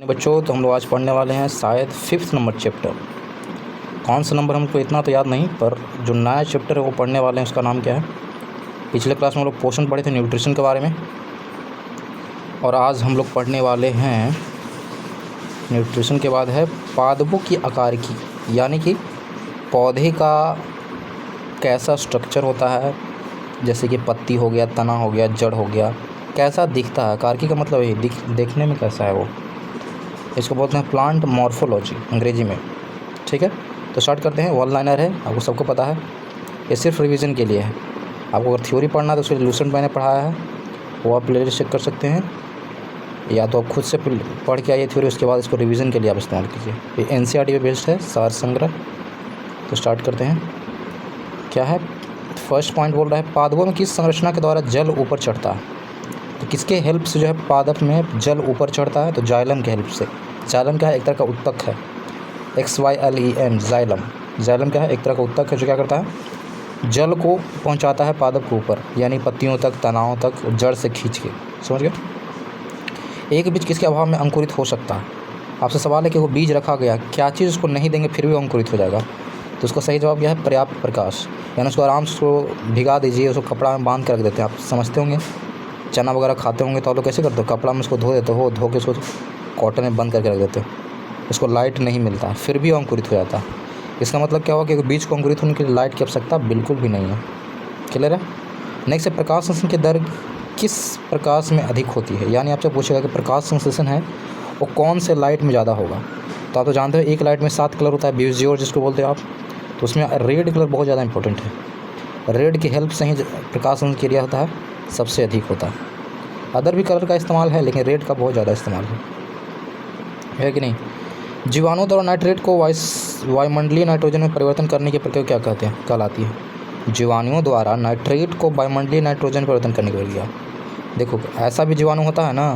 बच्चों, तो हम लोग आज पढ़ने वाले हैं शायद 5th नंबर चैप्टर। कौन सा नंबर हमको इतना तो याद नहीं, पर जो नया चैप्टर है वो पढ़ने वाले हैं, उसका नाम क्या है। पिछले क्लास में हम लोग पोर्शन पढ़े थे न्यूट्रिशन के बारे में, और आज हम लोग पढ़ने वाले हैं न्यूट्रिशन के बाद है पादपों की आकार की, यानी कि पौधे का कैसा स्ट्रक्चर होता है, जैसे कि पत्ती हो गया, तना हो गया, जड़ हो गया, कैसा दिखता है। आकार की का मतलब ये देखने में कैसा है वो, इसको बोलते हैं प्लांट मॉर्फोलॉजी अंग्रेजी में। ठीक है, तो स्टार्ट करते हैं। वन लाइनर है, आपको सबको पता है, ये सिर्फ रिवीजन के लिए है। आपको अगर थ्योरी पढ़ना है तो उसके लिए लूसेंट मैंने पढ़ाया है, वो आप प्ले लिस्ट चेक कर सकते हैं, या तो आप खुद से पढ़ के आइए थ्योरी, उसके बाद इसको रिवीजन के लिए आप इस्तेमाल कीजिए। ये एनसीईआरटी पे बेस्ड है, सार संग्रह। तो स्टार्ट करते हैं। क्या है, फर्स्ट पॉइंट बोल रहा है पादपों में किस संरचना के द्वारा जल ऊपर चढ़ता है। तो किसके हेल्प से जो है पादप में जल ऊपर चढ़ता है, तो जाइलम के हेल्प से। जाइलम क्या है, एक तरह का उत्तक है, XYLEM जाइलम। जाइलम क्या है, एक तरह का उत्तक है जो क्या करता है, जल को पहुंचाता है पादप के ऊपर, यानी पत्तियों तक, तनाओं तक, जड़ से खींच के। समझ गए। एक बीज किसके अभाव में अंकुरित हो सकता है। आपसे सवाल है कि वो बीज रखा गया, क्या चीज़ उसको नहीं देंगे फिर भी अंकुरित हो जाएगा। तो उसका सही जवाब क्या है, पर्याप्त प्रकाश। यानी उसको आराम से उसको भिगा दीजिए, उसको कपड़ा में बांध कर रख देते हैं। आप समझते होंगे, चना वगैरह खाते होंगे तो आप लोग कैसे करते हो, कपड़ा में उसको धो देते हो, धो के उसको कॉटन में बंद करके रख देते हो। उसको लाइट नहीं मिलता है फिर भी अंकुरित हो जाता है। इसका मतलब क्या हुआ कि बीज को अंकुरित होने के लिए लाइट की आवश्यकता बिल्कुल भी नहीं है। क्लियर है। नेक्स्ट है प्रकाश संश्लेषण की दर किस प्रकाश में अधिक होती है। यानी आपसे पूछेगा कि प्रकाश संश्लेषण है वो कौन से लाइट में ज़्यादा होगा। तो आप तो जानते हो एक लाइट में 7 कलर होता है, विज़ुअल जिसको बोलते हो आप, तो उसमें रेड कलर बहुत ज़्यादा इंपॉर्टेंट है। रेड की हेल्प से ही प्रकाश संश्लेषण की एरिया होता है सबसे अधिक होता है। अदर भी कलर का इस्तेमाल है, लेकिन रेड का बहुत ज़्यादा इस्तेमाल है कि नहीं। जीवाणुओं द्वारा नाइट्रेट को वायुमंडलीय नाइट्रोजन में परिवर्तन करने की प्रक्रिया क्या कहते हैं, कहलाती है। जीवाणुओं द्वारा नाइट्रेट को वायुमंडलीय नाइट्रोजन में परिवर्तन करने की प्रक्रिया। देखो, ऐसा भी जीवाणु होता है ना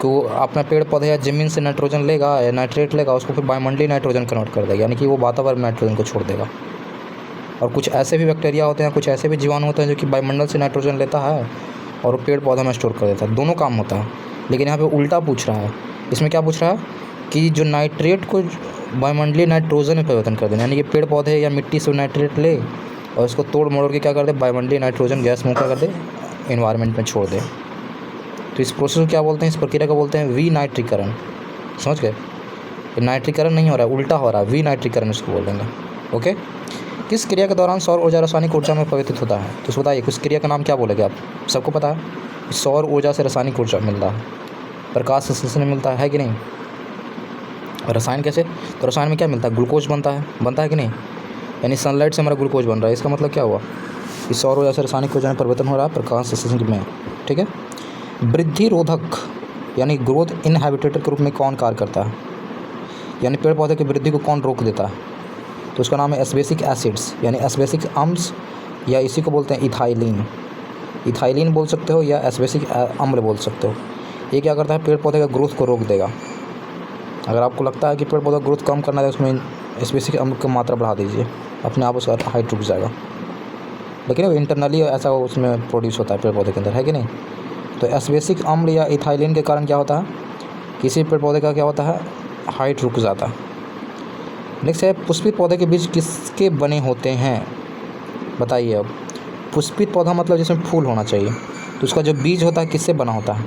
कि वो अपना पेड़ पौधे या ज़मीन से नाइट्रोजन लेगा या नाइट्रेट लेगा, उसको फिर वायुमंडलीय नाइट्रोजन कन्वर्ट कर देगा, यानी कि वो वातावरण में नाइट्रोजन को छोड़ देगा। और कुछ ऐसे भी बैक्टीरिया होते हैं, कुछ ऐसे भी जीवाणु होते हैं जो कि वायुमंडल से नाइट्रोजन लेता है और पेड़ पौधों में स्टोर कर देता है। दोनों काम होता है, लेकिन यहाँ पे उल्टा पूछ रहा है। इसमें क्या पूछ रहा है कि जो नाइट्रेट को वायुमंडलीय नाइट्रोजन में परिवर्तन कर देना, यानी कि पेड़ पौधे या मिट्टी से नाइट्रेट ले और इसको तोड़ मोड़ के क्या कर दे, वायुमंडलीय नाइट्रोजन गैस मुँह कर दे, एनवायरनमेंट में छोड़ दे। तो इस प्रोसेस को क्या बोलते हैं, इस प्रक्रिया को बोलते हैं विनाइट्रीकरण। समझ गए। नाइट्रीकरण नहीं हो रहा है, उल्टा हो रहा है, विनाइट्रीकरण इसको बोल देंगे। ओके। किस क्रिया के दौरान सौर ऊर्जा रासायनिक ऊर्जा में परिवर्तित होता है। तो बताइए उस क्रिया का नाम क्या बोलेंगे आप, सबको पता है। सौर ऊर्जा से रासायनिक ऊर्जा मिल रहा है, प्रकाश संश्लेषण मिलता है कि नहीं। और रसायन कैसे, तो रसायन में क्या मिलता है, ग्लूकोज बनता है कि नहीं। यानी सनलाइट से हमारा ग्लूकोज बन रहा है। इसका मतलब क्या हुआ कि सौर ऊर्जा से रासायनिक ऊर्जा में परिवर्तन हो रहा है प्रकाश संश्लेषण में। ठीक है। वृद्धि रोधक यानी ग्रोथ इनहिबिटर के रूप में कौन कार्य करता है, यानी पेड़ पौधे की वृद्धि को कौन रोक देता है। तो उसका नाम है एस्बेसिक एसिड्स, यानी एस्बेसिक अम्ल, या इसी को बोलते हैं इथाइलिन। इथाइलिन बोल सकते हो या एस्बेसिक अम्ल बोल सकते हो। ये क्या करता है, पेड़ पौधे का ग्रोथ को रोक देगा। अगर आपको लगता है कि पेड़ पौधा ग्रोथ कम करना है, उसमें एस्बेसिक अम्ल की मात्रा बढ़ा दीजिए, अपने आप उसका हाइट रुक जाएगा। लेकिन वो इंटरनली ऐसा उसमें प्रोड्यूस होता है पेड़ पौधे के अंदर, है कि नहीं। तो एस्बेसिक अम्ल या इथाइलिन के कारण क्या होता है, किसी पेड़ पौधे का क्या होता है, हाइट रुक जाता है। नेक्स्ट है पुष्पित पौधे के बीज किसके बने होते हैं। बताइए अब, पुष्पित पौधा मतलब जिसमें फूल होना चाहिए, तो उसका जो बीज होता है किससे बना होता है।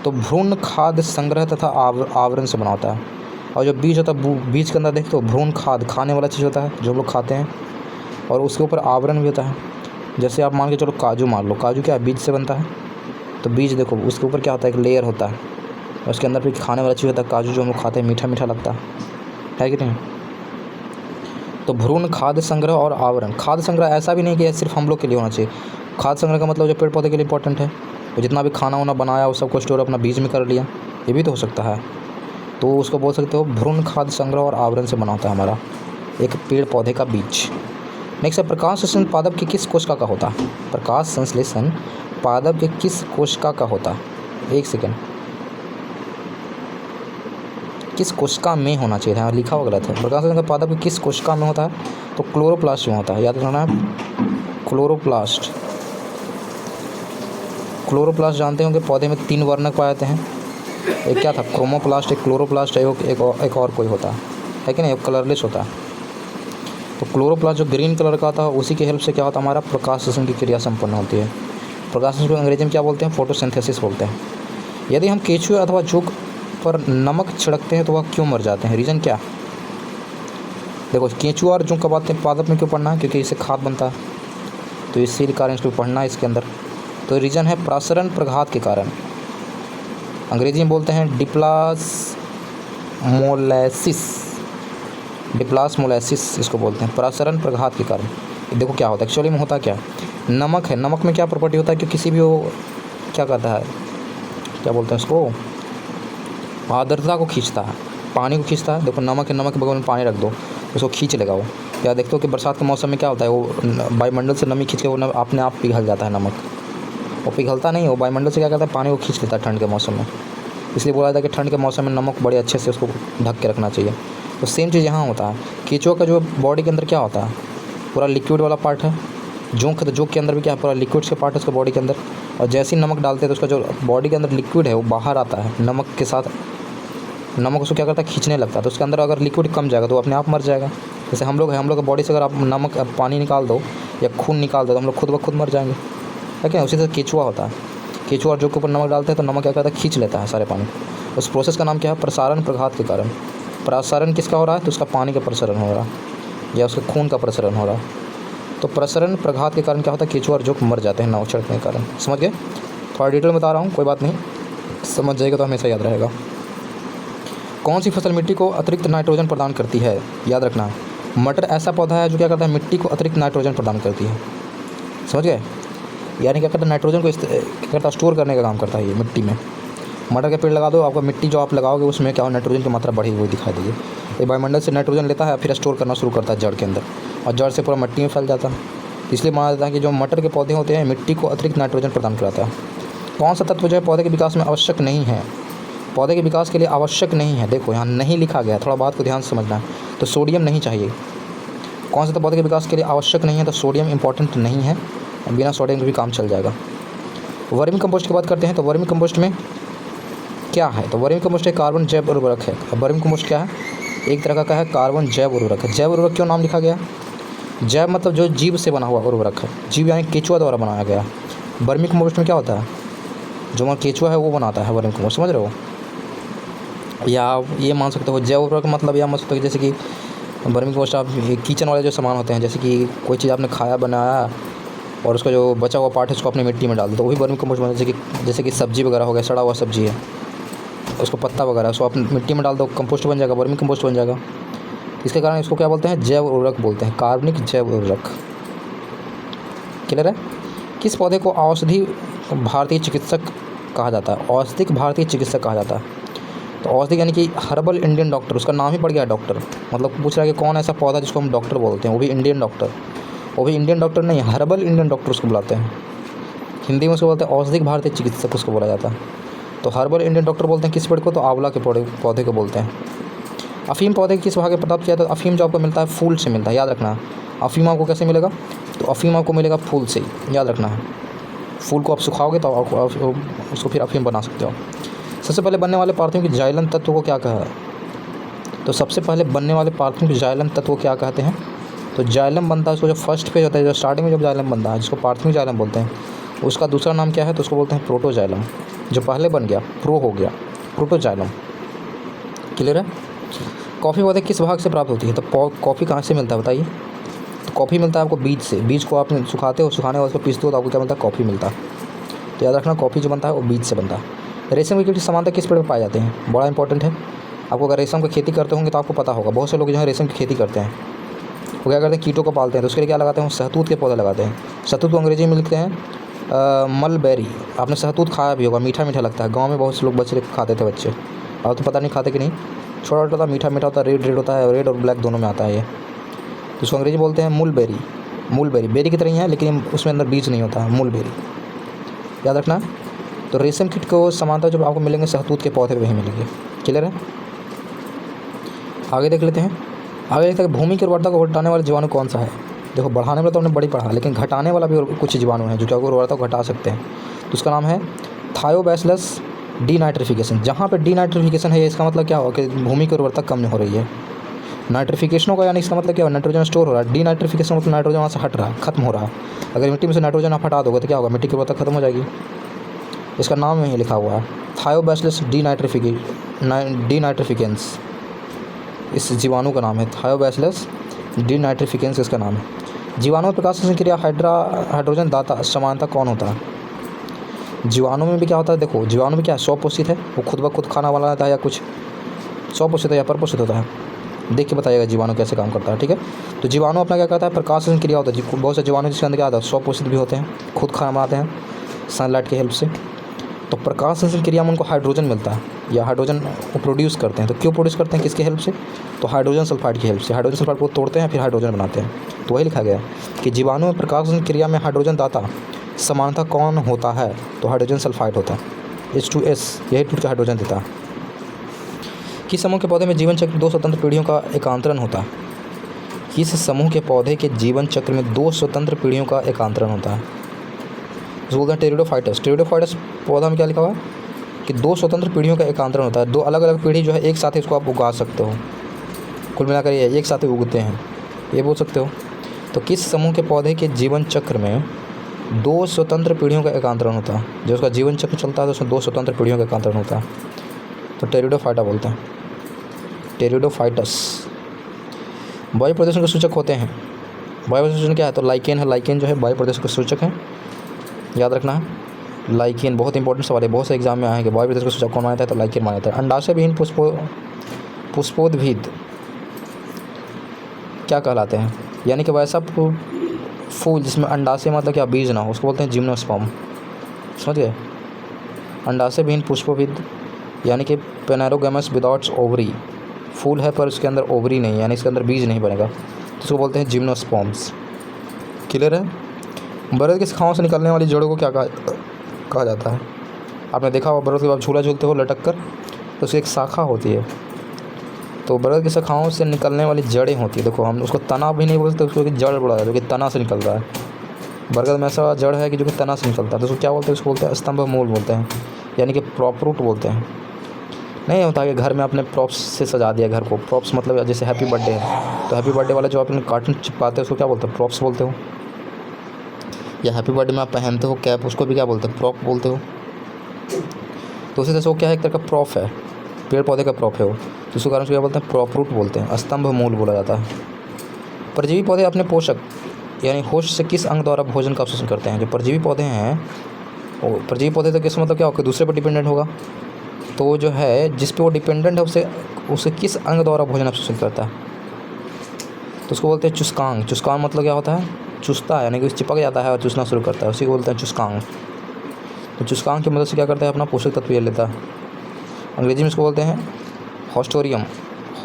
तो भ्रूण खाद्य संग्रह तथा आवरण से बना होता है। और जो बीज होता है, बीज के अंदर देखते हो भ्रूण खाद्य खाने वाला चीज़ होता है जो हम लोग खाते हैं, और उसके ऊपर आवरण भी होता है। जैसे आप मान के चलो काजू मान लो, काजू क्या बीज से बनता है, तो बीज देखो उसके ऊपर क्या होता है, एक लेयर होता है, और उसके अंदर फिर खाने वाला चीज़ होता है, काजू जो हम लोग खाते हैं मीठा मीठा लगता है कि नहीं। तो भ्रूण खाद्य संग्रह और आवरण। खाद्य संग्रह ऐसा भी नहीं कि सिर्फ हम लोग के लिए होना चाहिए। खाद्य संग्रह का मतलब जो पेड़ पौधे के लिए इंपॉर्टेंट है, तो जितना भी खाना वाना बनाया वो सबको स्टोर अपना बीज में कर लिया, ये भी तो हो सकता है। तो उसको बोल सकते हो भ्रूण खाद्य संग्रह और आवरण से बना होता है हमारा एक पेड़ पौधे का बीज। नेक्स्ट है प्रकाश संश्लेषण पादप की किस कोशिका का होता है। प्रकाश संश्लेषण पादप के किस कोशिका का होता है। एक सेकेंड, किस कोशिका में होना चाहिए था, लिखा हुआ गलत है। प्रकाश संश्लेषण पादप के किस कोशिका में होता है, तो क्लोरोप्लास्ट में होता है। याद रखना है, क्लोरोप्लास्ट। क्लोरोप्लास्ट जानते होंगे, पौधे में 3 वर्णक पाए जाते हैं, एक क्या था, क्रोमोप्लास्ट, एक क्लोरोप्लास्ट, एक और कोई होता है कि नहीं, एक कलरलेस होता है। तो क्लोरोप्लास्ट जो ग्रीन कलर का था, उसी की हेल्प से क्या होता है, हमारा प्रकाश संश्लेषण की क्रिया संपन्न होती है। प्रकाश संश्लेषण को अंग्रेजी में क्या बोलते हैं, फोटोसिंथेसिस बोलते हैं। यदि हम केचुए अथवा जोंक पर नमक छिड़कते हैं तो वह क्यों मर जाते हैं, रीज़न क्या। देखो केंचुआ और जोंक का पादप में क्यों पढ़ना है, क्योंकि इससे खाद बनता है, तो इसी कारण इसको पढ़ना है इसके अंदर। तो रीज़न है प्रसरण प्रघात के कारण, अंग्रेजी में बोलते हैं डिप्लास्मोलाइसिस इसको बोलते हैं, प्रसरण प्रघात के कारण। देखो क्या होता है, एक्चुअली में होता क्या, नमक है, नमक में क्या प्रॉपर्टी होता है कि किसी भी वो क्या कहता है, क्या बोलते हैं उसको, आर्द्रता को खींचता है, पानी को खींचता है। देखो नमक है, नमक के बगल में पानी रख दो, उसको खींच लेगा वो। या देखते हो कि बरसात के मौसम में क्या होता है, वो वायुमंडल से नमी खींच के वो अपने आप पिघल जाता है नमक। वो पिघलता नहीं है, वो वायुमंडल से क्या करता है, पानी को खींच लेता है ठंड के मौसम में। इसलिए बोला जाता है कि ठंड के मौसम में नमक बड़े अच्छे से उसको ढक के रखना चाहिए। तो सेम चीज़ यहाँ होता है, केंचुआ का जो बॉडी के अंदर क्या होता है, पूरा लिक्विड वाला पार्ट है। जोंक है तो जोंक के अंदर भी क्या है, पूरा लिक्विड से पार्ट है उसका बॉडी के अंदर। और जैसे ही नमक डालते हैं तो उसका जो बॉडी के अंदर लिक्विड है वो बाहर आता है, नमक के साथ नमक उसको क्या करता है, खींचने लगता है। तो उसके अंदर अगर लिक्विड कम जाएगा तो अपने आप मर जाएगा। जैसे हम लोग का बॉडी से अगर आप नमक पानी निकाल दो या खून निकाल दो तो हम लोग खुद ब खुद मर जाएंगे, है क्या। उसी तरह केंचुआ होता है, केंचुआ और जोंक के ऊपर नमक डालते हैं तो नमक क्या करता है, खींच लेता है सारे पानी। उस प्रोसेस का नाम क्या है, प्रसारण प्रघात के कारण। प्रसारण किसका हो रहा है, तो उसका पानी का प्रसारण हो रहा है या उसके खून का प्रसारण हो रहा है। तो प्रसरण प्रघात के कारण क्या होता है, केंचुआ और जोंक मर जाते हैं नमक छिड़कने के कारण। समझ गए, थोड़ा डिटेल में बता रहा हूँ, कोई बात नहीं, समझ जाएगा तो हमेशा याद रहेगा। कौन सी फसल मिट्टी को अतिरिक्त नाइट्रोजन प्रदान करती है, याद रखना। मटर ऐसा पौधा है जो क्या करता है, मिट्टी को अतिरिक्त नाइट्रोजन प्रदान करती है। समझ गए, यानी क्या करता है, नाइट्रोजन को क्या करता है, स्टोर करने का काम करता है ये मिट्टी में। मटर के पेड़ लगा दो, आपका मिट्टी जो आप लगाओगे उसमें क्या हो, नाइट्रोजन की मात्रा बढ़ी हुई दिखाई देगी। ये वायुमंडल से नाइट्रोजन लेता है, फिर स्टोर करना शुरू करता है जड़ के अंदर, और जड़ से पूरा मिट्टी में फैल जाता है। इसलिए माना जाता है कि जो मटर के पौधे होते हैं मिट्टी को अतिरिक्त नाइट्रोजन प्रदान कराता है। कौन सा तत्व जो है पौधे के विकास में आवश्यक नहीं है, पौधे के विकास के लिए आवश्यक नहीं है, देखो यहाँ नहीं लिखा गया, थोड़ा बात को ध्यान से समझना है। तो सोडियम नहीं चाहिए। कौन सा तो पौधे के विकास के लिए आवश्यक नहीं है, तो सोडियम इंपॉर्टेंट नहीं है, बिना सोडियम के भी काम चल जाएगा। वर्मी कंपोस्ट की बात करते हैं, तो वर्मी कंपोस्ट में क्या है, तो वर्मी कंपोस्ट एक कार्बन जैव उर्वरक है। अब वर्मी कंपोस्ट क्या है, एक तरह का है कार्बन जैव उर्वरक है। जैव उर्वरक क्यों नाम लिखा गया, जैव मतलब जो जीव से बना हुआ उर्वरक है, जीव यानी केंचुआ द्वारा बनाया गया। वर्मी कंपोस्ट में क्या होता है, जो केंचुआ है वो बनाता है वर्मी कंपोस्ट, समझ रहे हो। या ये मान सकते हो जैव उर्वरक मतलब यह मान सकते हो जैसे कि वर्मी कंपोस्ट आप किचन वाले जो सामान होते हैं, जैसे कि कोई चीज़ आपने खाया बनाया और उसका जो बचा हुआ पार्ट है उसको अपनी मिट्टी में डाल दो, तो वही वर्मी कंपोस्ट बना। जैसे कि सब्जी वगैरह हो गया, सड़ा हुआ सब्जी है, उसको पत्ता वगैरह उसको आप मिट्टी में डाल दो, कंपोस्ट बन जाएगा, वर्मी कंपोस्ट बन जाएगा। इसके कारण इसको क्या बोलते हैं, जैव उर्वरक बोलते हैं, कार्बनिक जैव उर्वरक। क्लियर है। किस पौधे को औषधि भारतीय चिकित्सक कहा जाता है, औषधिक भारतीय चिकित्सक कहा जाता है। तो औषधि यानी कि हर्बल इंडियन डॉक्टर, उसका नाम ही पड़ गया डॉक्टर, मतलब पूछ रहा है कि कौन ऐसा पौधा जिसको हम डॉक्टर बोलते हैं, वो भी इंडियन डॉक्टर। वो भी इंडियन डॉक्टर नहीं, हर्बल इंडियन डॉक्टर उसको बुलाते हैं, हिंदी में उसको बोलते हैं औषधिक भारतीय चिकित्सक उसको बोला जाता है। तो हर्बल इंडियन डॉक्टर बोलते हैं किस पेड़ को, तो आंवला के पौधे को बोलते हैं। अफीम पौधे के किस भाग में प्राप्त किया, तो अफीम जो आपको मिलता है फूल से मिलता है, याद रखना। अफीम आपको कैसे मिलेगा, तो अफीम आपको मिलेगा फूल से, याद रखना है। फूल को आप सुखाओगे तो उसको फिर अफीम बना सकते हो। सबसे पहले बनने वाले पार्थिव जाइलम तत्व को क्या कहा है, तो सबसे पहले बनने वाले पार्थिव जाइलम तत्व को क्या कहते हैं, तो जाइलम बनता है उसको जो फर्स्ट पेज होता है, जो स्टार्टिंग में जब जाइलम बनता है जिसको पार्थिव जाइलम बोलते हैं, उसका दूसरा नाम क्या है, तो उसको बोलते हैं प्रोटोजाइलम। जो पहले बन गया प्रो हो गया प्रोटोजाइलम। क्लियर है। कॉफ़ी पौधे किस भाग से प्राप्त होती है, तो कॉफ़ी कहाँ से मिलता है बताइए, तो कॉफ़ी मिलता है आपको बीज से। बीज को आप सुखाते हो, सुखाने और उसको पीसते हो तो आपको क्या मिलता है, कॉफ़ी मिलता है। तो याद रखना कॉफ़ी जो बनता है वो बीज से बनता है। रेशम की समानता किस पेड़ पर पाए जाते हैं, बड़ा इंपॉर्टेंट है। आपको अगर रेशम की खेती करते होंगे तो आपको पता होगा, बहुत से लोग जो है रेशम की खेती करते हैं वो क्या करते हैं, कीटों को पालते हैं, तो उसके लिए क्या लगाते हैं, शहतूत के पौधे लगाते हैं। शहतूत को अंग्रेजी में लिखते हैं मलबेरी। आपने शहतूत खाया भी होगा, मीठा मीठा लगता है, गाँव में बहुत से लोग बच्चे खाते थे बच्चे, अब तो पता नहीं खाते कि नहीं। छोटा छोटा मीठा मीठा होता है, रेड रेड होता है, रेड और ब्लैक दोनों में आता है ये, तो उसको अंग्रेजी बोलते हैं मूलबेरी। मूलबेरी बेरी की तरह ही है लेकिन उसमें अंदर बीज नहीं होता है, मूलबेरी, याद रखना। तो रेशम कीट को समानता जब आपको मिलेंगे शहतूत के पौधे वहीं मिलेंगे। क्लियर है। आगे देख लेते हैं। आगे देखते हैं भूमि की उर्वरता को घटाने वाला जीवाणु कौन सा है। देखो बढ़ाने वाला तो हमने बड़ी पढ़ा, लेकिन घटाने वाला भी कुछ जीवाणु है जो क्या उर्वरता को घटा सकते हैं, तो उसका नाम है थायोबैसिलस डीनाइट्रिफिकेशन, जहाँ पे डीनाइट्रिफिकेशन है इसका मतलब क्या हुआ कि भूमि की उर्वरता कम हो रही है। नाइट्रिफिकेशन होगा यानी इसका मतलब क्या हुआ, नाइट्रोजन स्टोर हो रहा है। डीनाइट्रिफिकेशन मतलब नाइट्रोजन वहाँ से हट रहा है, खत्म हो रहा है। अगर मिट्टी में से नाइट्रोजन आप हटा दोगे तो क्या होगा, मिट्टी की उर्वरता खत्म हो जाएगी। इसका नाम में ही लिखा हुआ है थायोबैसिलस डीनाइट्रिफिकेंस, इस जीवाणु का नाम है थायोबैसिलस डीनाइट्रिफिकेंस, इसका नाम है। जीवाणु में प्रकाश संश्लेषण क्रिया हाइड्रोजन दाता समानता कौन होता है। जीवाणु में भी क्या होता है, देखो जीवाणु में क्या है, स्वपोषित है, वो खुद ब खुद खाना वाला रहता है, या कुछ स्वपोषित है या परपोषित होता है, देख के बताइएगा जीवाणु कैसे काम करता है। ठीक है, तो जीवाणु अपना क्या करता है, प्रकाश संश्लेषण क्रिया होता है। बहुत से जीवाणु जिसके अंदर क्या होता है, स्वपोषित भी होते हैं, खुद खाना बनाते हैं सनलाइट की हेल्प से। तो प्रकाश संश्लेषण क्रिया में उनको हाइड्रोजन मिलता है, या हाइड्रोजन वो प्रोड्यूस करते हैं। तो क्यों प्रोड्यूस करते हैं, किसकी हेल्प से, तो हाइड्रोजन सल्फाइड की हेल्प से। हाइड्रोजन सल्फाइड को तोड़ते हैं फिर हाइड्रोजन बनाते हैं। तो वही लिखा गया है कि जीवाणु में प्रकाश संश्लेषण क्रिया में हाइड्रोजन दाता समानता कौन होता है, तो हाइड्रोजन सल्फाइड होता है, H2S, यही टूट के हाइड्रोजन देता है। किस समूह के पौधे में जीवन चक्र 2 स्वतंत्र पीढ़ियों का एकांतरण होता है। किस समूह के पौधे के जीवन चक्र में 2 स्वतंत्र पीढ़ियों का एकांतरण होता है, उसको बोलते हैं टेरिडोफाइटस। टेरिडोफाइटस पौधा में क्या लिखा हुआ है कि 2 स्वतंत्र पीढ़ियों का एकांतरण होता है। 2 अलग अलग पीढ़ी जो है एक साथ ही उसको आप उगा सकते हो, कुल मिलाकर ये एक साथ ही उगते हैं, ये बोल सकते हो। तो किस समूह के पौधे के जीवन चक्र में 2 स्वतंत्र पीढ़ियों का एकांतरण होता है, जो उसका जीवन चक्र चलता है तो उसमें 2 स्वतंत्र पीढ़ियों का एकांतरण होता है, तो टेरिडोफाइटा बोलते हैं, टेरिडोफाइटस। वायु प्रदूषण के सूचक होते हैं। वायु प्रदूषण क्या है, तो लाइकेन है। लाइकेन जो है वायु प्रदूषण के सूचक है, याद रखना है। लाइकेन बहुत इंपॉर्टेंट सवाल है, बहुत से एग्जाम में आए हैं कि वायु प्रदूषण का सूचक कौन माना जाता है, तो लाइकेन माना जाता है। अंडाशय विहीन पुष्पोद्भिद क्या कहलाते हैं, यानी कि वैसा फूल जिसमें अंडाशय मतलब क्या बीज ना हो, उसको बोलते हैं जिम्नोस्पर्म, समझ गए। अंडाशय विहीन पुष्पोद्भिद यानी कि पेनेरोगैमस विदाउट ओवरी, फूल है पर उसके अंदर ओवरी नहीं, यानी इसके अंदर बीज नहीं बनेगा, तो उसको बोलते हैं जिम्नोस्पर्म्स। क्लियर है। बरगद की शाखाओं से निकलने वाली जड़ों को क्या कहा जाता है। आपने देखा होगा बरगद के आप झूला झूलते हो लटक कर, तो उसकी एक शाखा होती है, तो बरगद की शाखाओं से निकलने वाली जड़ें होती है। देखो हम उसको तना भी नहीं बोलते, उसको जड़ बोला जाता है, जो कि तना से निकल रहा है। बरगद में ऐसा जड़ है कि जो कि तना से निकलता है, तो उसको क्या बोलते हैं, उसको बोलते हैं स्तंभ मूल बोलते हैं, यानी कि प्रॉप रूट बोलते हैं। नहीं होता कि घर में आपने प्रॉप्स से सजा दिया घर को, प्रॉप्स मतलब जैसे हैप्पी बर्थडे है, तो हैप्पी बर्थडे वाला जो आपने कार्टून चिपकाते हैं उसको क्या बोलते हैं, प्रॉप्स बोलते हो। या हैप्पी बर्थडे में आप पहनते हो कैप, उसको भी क्या बोलते हैं, प्रॉप बोलते हो। तो उसी तरह से वो क्या है, एक तरह का प्रॉप है, पेड़ पौधे का प्रॉप है वो, तो उसके कारण उसको क्या बोलते हैं, प्रॉप रूट बोलते हैं, स्तंभ मूल बोला जाता है। परजीवी पौधे अपने पोषक यानी होस्ट से किस अंग द्वारा भोजन का अवशोषण करते हैं। जो परजीवी पौधे हैं, वो परजीवी पौधे तो किस मतलब क्या होगा, दूसरे पर डिपेंडेंट होगा, तो जो है जिस पे वो डिपेंडेंट है उसे किस अंग द्वारा भोजन अवशोषण करता है, तो उसको बोलते हैं चुस्कांग। चुस्कांग मतलब क्या होता है, चुसता है, यानी कि चिपक जाता है और चूसना शुरू करता है, उसी को बोलते हैं चुस्कांग। तो चुस्कांग की मदद से क्या करता है, अपना पोषक तत्व ले लेता है। अंग्रेजी में इसको बोलते हैं हॉस्टोरियम।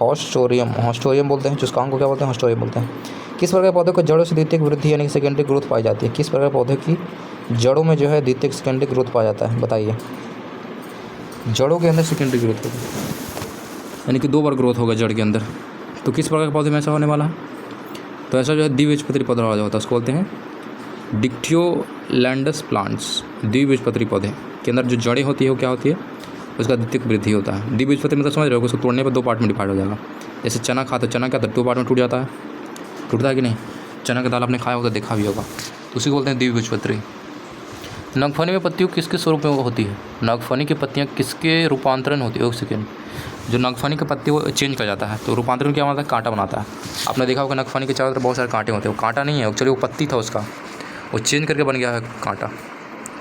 हॉस्टोरियम बोलते हैं, चुस्कांग को क्या बोलते हैं, हॉस्टोरियम बोलते हैं। किस प्रकार के पौधे को जड़ों से द्वितीयक वृद्धि यानी कि सेकेंडरी ग्रोथ पाई जाती है। किस प्रकार के पौधे की जड़ों में जो है द्वितीयक सेकेंडरी ग्रोथ पाया जाता है, बताइए। जड़ों के अंदर सेकेंडरी ग्रोथ होगी, यानी कि 2 बार ग्रोथ होगा जड़ के अंदर। तो किस प्रकार के पौधे में ऐसा होने वाला है, तो ऐसा जो है द्विबीजपत्री पौधा वाला होता है, उसको बोलते हैं डिक्टियोलैंडस प्लांट्स। द्विबीजपत्री पौधे के अंदर जो जड़ें होती है वो क्या होती है, उसका द्वितीयक वृद्धि होता है। द्विबीजपत्री मतलब समझ रहे हो, उसको तोड़ने पर 2 पार्ट में डिवाइड हो जाएगा। जैसे चना खाता, चना क्या 2 पार्ट में टूट जाता है, टूटता है कि नहीं। चना का दाल आपने खाया होगा, देखा भी होगा, तो उसी को बोलते हैं द्विबीजपत्री। नागफनी में पत्तियों किसके स्वरूप में होती है। नागफनी की पत्तियाँ किसके रूपांतरण होती है, 1 सेकेंड। जो नागफनी की पत्ती वो चेंज कर जाता है, तो रूपांतरण क्या होता है, कांटा बनाता है। आपने देखा होगा नागफनी के चारों तरफ बहुत सारे कांटे होते हैं, वो कांटा नहीं है, चलिए वो पत्ती था उसका, वो चेंज करके बन गया है कांटा,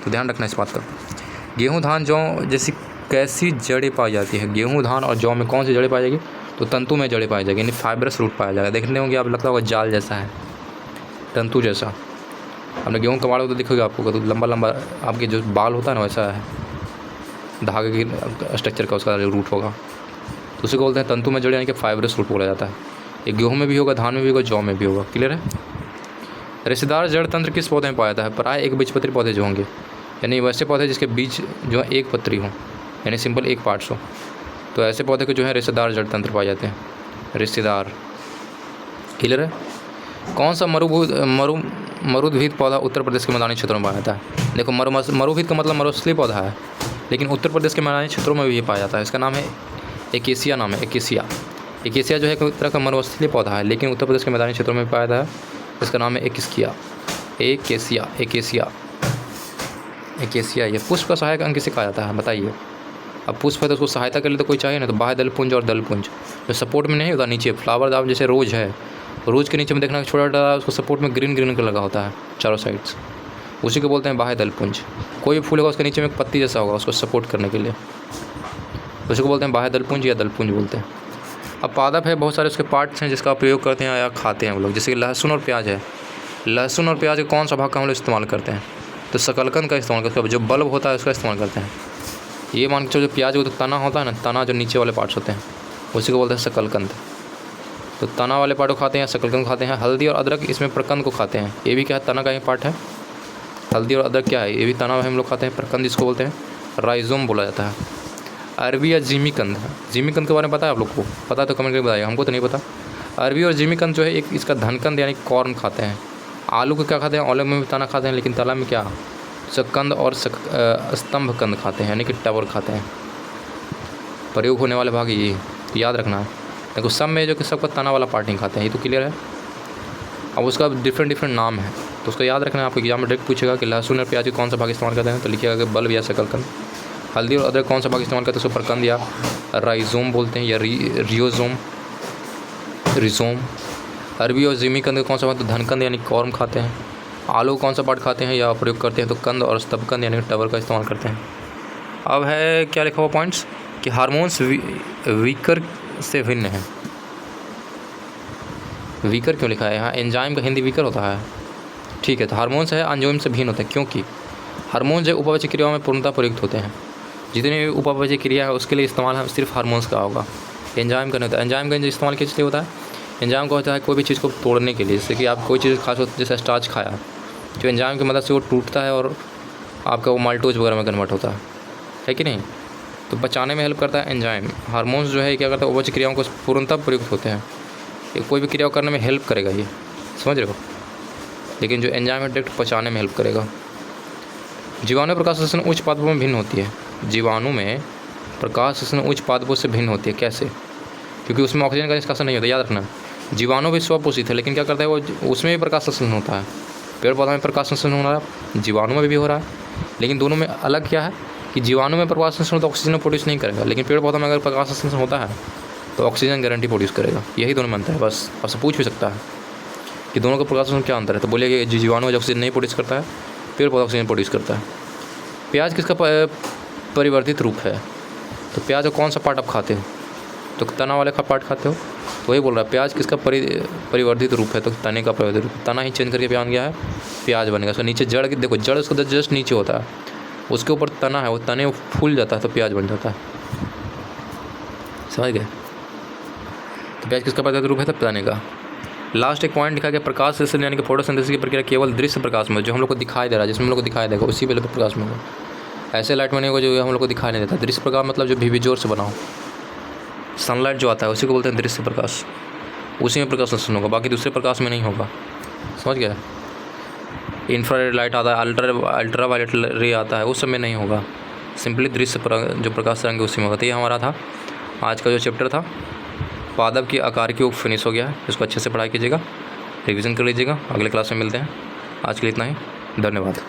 तो ध्यान रखना इस बात का। गेहूँ धान जौ जैसी कैसी जड़ें पाई जाती है। गेहूँ धान और जौ में कौन सी जड़ें पाई जाएगी, तो तंतु में जड़ें पाई जाएगी, यानी फाइबरस रूट पाया जाएगा। देखने होंगे आप, लगता होगा जाल जैसा है, तंतु जैसा। आपने गेहूँ कबाड़ तो दिखोगे आपको, तो लंबा लंबा आपके जो बाल होता है ना, वैसा है धागे की स्ट्रक्चर का उसका रूट होगा, तो उसे बोलते हैं तंतु में जड़ें, यानी कि फाइबरस रूट बोला जाता है। ये गेहूँ में भी होगा, धान में भी होगा, जौ में भी होगा। क्लियर है। रेशेदार जड़ तंत्र किस पौधे में पाया जाता है। प्राय 1 बीजपत्री पौधे जो होंगे, यानी वैसे पौधे जिसके बीज जो है 1 पत्री हों, यानी सिंपल 1 पार्ट्स हो, तो ऐसे पौधे के जो है रेशेदार जड़ तंत्र पाए जाते हैं, रेशेदार। क्लियर है। कौन सा मरुद्भिद पौधा उत्तर प्रदेश के मैदानी क्षेत्रों में पाया जाता है। देखो मरुभीत का मतलब मरुस्थलीय पौधा है, लेकिन उत्तर प्रदेश के मैदानी क्षेत्रों में भी ये पाया जाता है। इसका नाम है एकेसिया, नाम है एकेसिया। एकेसिया जो है एक तरह का मरुस्थलीय पौधा है, लेकिन उत्तर प्रदेश के मैदानी क्षेत्रों में पाया जाता है। इसका नाम है एकेसिया, एकेसिया, एकेसिया, एकेसिया। ये पुष्प का सहायक अंग किसे कहा जाता है बताइए। अब पुष्प है तो उसको सहायता के लिए तो कोई चाहिए ना, तो बाह्य दलपुंज और दलपुंज। जो सपोर्ट में नहीं होता नीचे फ्लावर, आप जैसे रोज है, रोज के नीचे में देखना छोटा छोटा उसको सपोर्ट में ग्रीन ग्रीन का लगा होता है चारों साइड्स, उसी को बोलते हैं बाह्य दलपुंज। कोई भी फूल होगा उसके नीचे में एक पत्ती जैसा होगा उसको सपोर्ट करने के लिए, उसी को बोलते हैं बाह्य दलपुंज या दलपुंज बोलते हैं। अब पादप है, बहुत सारे उसके पार्ट्स हैं जिसका प्रयोग करते हैं या खाते हैं हम लोग। जैसे कि लहसुन और प्याज है, लहसुन और प्याज के कौन सा भाग का हम लोग इस्तेमाल करते हैं, तो शकलकंद का इस्तेमाल करते हैं। जो बल्ब होता है उसका इस्तेमाल करते हैं। ये मान के चलो जो प्याज को तो तना होता है ना, तना जो नीचे वाले पार्ट्स होते हैं उसी को बोलते हैं शकलकंद। तो तना वाले पार्ट को खाते हैं, शकलकंद खाते हैं। हल्दी और अदरक इसमें प्रकंद को खाते हैं। ये भी क्या है, तना का ही पार्ट है। हल्दी और अदरक क्या है, ये भी तना हम लोग खाते हैं। प्रकंद इसको बोलते हैं, राइजोम बोला जाता है। अरबी या जिमीकंद है, जिमीकंद के बारे में पता है आप लोग को? पता है तो कमेंट करके बताइए, हमको तो नहीं पता। अरबी और जिमीकंद जो है एक इसका धनकंद यानी कॉर्न खाते हैं। आलू को क्या खाते हैं, ऑलिव में भी तना खाते हैं, लेकिन तला में क्या शकंद और स्तंभ कंद खाते हैं यानी कि टवर खाते हैं। प्रयोग होने वाले भाग ये याद रखना है। देखो सब में जो कि सबका तना वाला पार्ट नहीं खाते हैं, ये तो क्लियर है। अब उसका डिफरेंट नाम है तो उसको याद रखना है। आपको एग्जाम में डायरेक्ट पूछेगा कि लहसुन और प्याज के कौन सा भाग इस्तेमाल करते हैं, तो लिखिएगा कि बल्ब या शकलकंद। हल्दी और अदरक कौन सा भाग इस्तेमाल करते हैं, उसको प्रकंद या राइजोम बोलते हैं, या रियोजोम, रिजोम। अरबी और जिमीकंद के कौन सा भाग, तो धनकंद यानी कॉर्म खाते हैं। आलू कौन सा पार्ट खाते हैं या प्रयोग करते हैं, तो कंद और स्तंभकंद यानी टवर का इस्तेमाल करते हैं। अब है क्या लिखा हुआ पॉइंट्स कि हार्मोन्स वीकर से भिन्न है। वीकर क्यों लिखा है यहाँ, एंजाइम का हिंदी वीकर होता है, ठीक है। तो हार्मोन्स है एंजाइम से भिन्न होते हैं, क्योंकि हार्मोन्स जो उपभोज्य क्रियाओं में पूर्णतः प्रयुक्त होते हैं। जितनी भी उपभोज्य क्रिया है उसके लिए इस्तेमाल सिर्फ हार्मोन्स का होगा, एंजाइम का नहीं होता। एंजाइम का इस्तेमाल किस लिए होता है, एंजाइम का होता है कोई भी चीज़ को तोड़ने के लिए। जैसे कि आप कोई चीज़ खास होती है, जैसे स्टार्च खाया, जो एंजाइम की मदद से वो टूटता है और आपका वो माल्टोज वगैरह में कन्वर्ट होता है कि नहीं। तो बचाने में हेल्प करता है एंजाइम। हार्मोन्स जो है क्या करता है, उपभोज्य क्रियाओं को पूर्णतः प्रयुक्त होते हैं, ये कोई भी क्रिया करने में हेल्प करेगा, ये समझ रहे हो। लेकिन जो एंजाइम है डायरेक्ट पचाने में हेल्प करेगा। जीवाणु प्रकाश संश्लेषण उच्च पादपों में भिन्न होती है। जीवाणु में प्रकाश संश्लेषण उच्च पादपों से भिन्न होती है, कैसे? क्योंकि उसमें ऑक्सीजन का निष्कासन नहीं होता, याद रखना। जीवाणु भी स्वपोषित है, लेकिन क्या करता है वो, उसमें भी प्रकाश संश्लेषण होता है। पेड़ पौधा में प्रकाश संश्लेषण हो रहा है, जीवाणु में भी हो रहा है, लेकिन दोनों में अलग क्या है कि जीवाणु में प्रकाश संश्लेषण तो ऑक्सीजन प्रोड्यूस नहीं करेगा, लेकिन पेड़ पौधा में अगर प्रकाश संश्लेषण होता है तो ऑक्सीजन गारंटी प्रोड्यूस करेगा। यही दोनों में अंतर है। बस आपसे पूछ भी सकता है कि दोनों का प्रकाश संश्लेषण क्या अंतर है, तो बोलिए कि जीवाणु में ऑक्सीजन नहीं प्रोड्यूस करता है, पेड़ पौधा ऑक्सीजन प्रोड्यूस करता है। प्याज किसका परिवर्तित रूप है, तो प्याज का कौन सा पार्ट आप खाते हो, तो तना वाले का पार्ट खाते हो। तो वही बोल रहा है प्याज किसका परिवर्तित रूप है, तो तने का परिवर्तित रूप। तना ही चेंज करके प्याज गया है, प्याज बनेगा। सो नीचे जड़ की देखो, जड़ उसका जस्ट नीचे होता है, उसके ऊपर तना है, वो तने फूल जाता है तो प्याज बन जाता है, समझ गए। तो प्याज किसका परिवर्तित रूप है, तो तने का। लास्ट एक पॉइंट लिखा गया, प्रकाश संश्लेषण यानी कि फोटोसिंथेसिस की प्रक्रिया केवल दृश्य प्रकाश में, जो हम लोग को दिखाई दे रहा है, जिसमें हम लोग को दिखाई देगा उसी वाले प्रकाश में होगा। ऐसे लाइट में नहीं होगा जो हम लोग को दिखाई नहीं देता। दृश्य प्रकाश मतलब जो विजुअल से बना हो, सनलाइट जो आता है उसी को बोलते हैं दृश्य प्रकाश, उसी में प्रकाश संश्लेषण होगा, बाकी दूसरे प्रकाश में नहीं होगा, समझ गया। इंफ्रारेड लाइट आता है, अल्ट्रा वायलेट रे आता है, उस समय नहीं होगा, सिंपली दृश्य जो प्रकाश तरंग उसी में होगा। तो ये हमारा था आज का जो चैप्टर था, पादप की आकार की, वो फिनिश हो गया है। इसको अच्छे से पढ़ाई कीजिएगा, रिवीजन कर लीजिएगा। अगले क्लास में मिलते हैं। आज के लिए इतना ही, धन्यवाद।